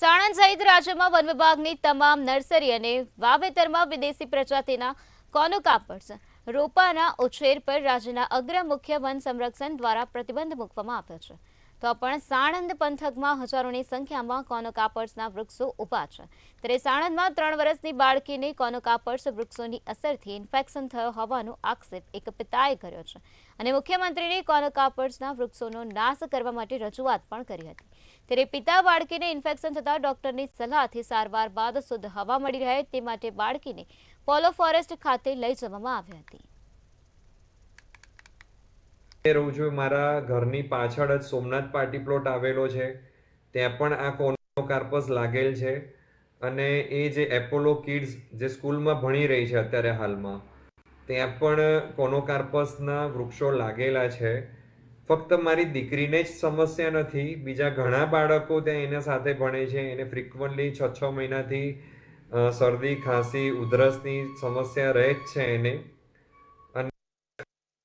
સાણંદ સહિત રાજ્યમાં વન વિભાગની તમામ નર્સરી અને વાવેતરમાં વિદેશી પ્રજાતિના કોનોકાપર્સ રોપાના ઉછેર પર રાજ્યના અગ્ર મુખ્ય વન સંરક્ષણ દ્વારા પ્રતિબંધ મૂકવામાં આવ્યો છે. તો પણ સાણંદ પંથકમાં હજારોની સંખ્યામાં કોનોકાપર્સના વૃક્ષો ઊભા છે. ત્યારે સાણંદમાં 3 વર્ષની બાળકીને કોનોકાપર્સ વૃક્ષોની અસરથી ઇન્ફેક્શન થયો હોવાનો આક્ષેપ એક પિતાએ કર્યો છે અને મુખ્યમંત્રીને કોનોકાપર્સના વૃક્ષોનો નાશ કરવા માટે રજૂઆત પણ કરી હતી. ત્યારે પિતા બાળકીને ઇન્ફેક્શન થતા ડોક્ટરની સલાહથી સારવાર બાદ શુદ્ધ હવા મળી રહે તે માટે બાળકીને પોલો ફોરેસ્ટ ખાતે લઈ જવામાં આવી હતી. રહું છું, મારા ઘરની પાછળ જ સોમનાથ પાર્ટી પ્લોટ આવેલો છે. ત્યાં પણ આ કોનોકાર્પસ લાગેલ છે અને એ જે એપોલો કિડ્સ જે સ્કૂલમાં ભણી રહી છે અત્યારે હાલમાં, ત્યાં પણ કોનોકાર્પસના વૃક્ષો લાગેલા છે. ફક્ત મારી દીકરીને જ સમસ્યા નથી, બીજા ઘણા બાળકો ત્યાં એના સાથે ભણે છે. એને ફ્રિકવન્ટલી 6 મહિનાથી શરદી, ખાંસી, ઉધરસની સમસ્યા રહે જ છે એને. અને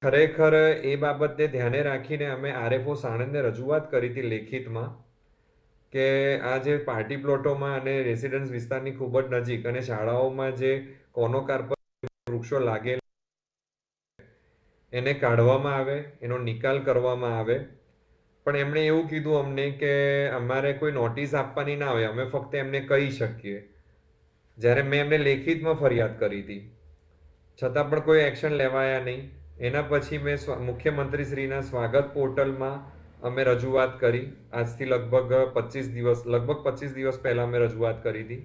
ખરેખર એ બાબતને ધ્યાને રાખીને અમે આરએફઓ સાણંદને રજૂઆત કરી હતી લેખિતમાં કે આ જે પાર્ટી પ્લોટોમાં અને રેસિડન્સ વિસ્તારની ખૂબ જ નજીક અને શાળાઓમાં જે કોનોકાર્પસ વૃક્ષો લાગેલા એને કાઢવામાં આવે, એનો નિકાલ કરવામાં આવે. પણ એમણે એવું કીધું અમને કે અમારે કોઈ નોટિસ આપવાની ના હોય, અમે ફક્ત એમને કહી શકીએ. જ્યારે મેં એમને લેખિતમાં ફરિયાદ કરી હતી છતાં પણ કોઈ એક્શન લેવાયા નહીં. એના પછી મેં મુખ્યમંત્રીશ્રીના સ્વાગત પોર્ટલમાં અમે રજૂઆત કરી. આજથી લગભગ 25 દિવસ પહેલાં અમે રજૂઆત કરી હતી.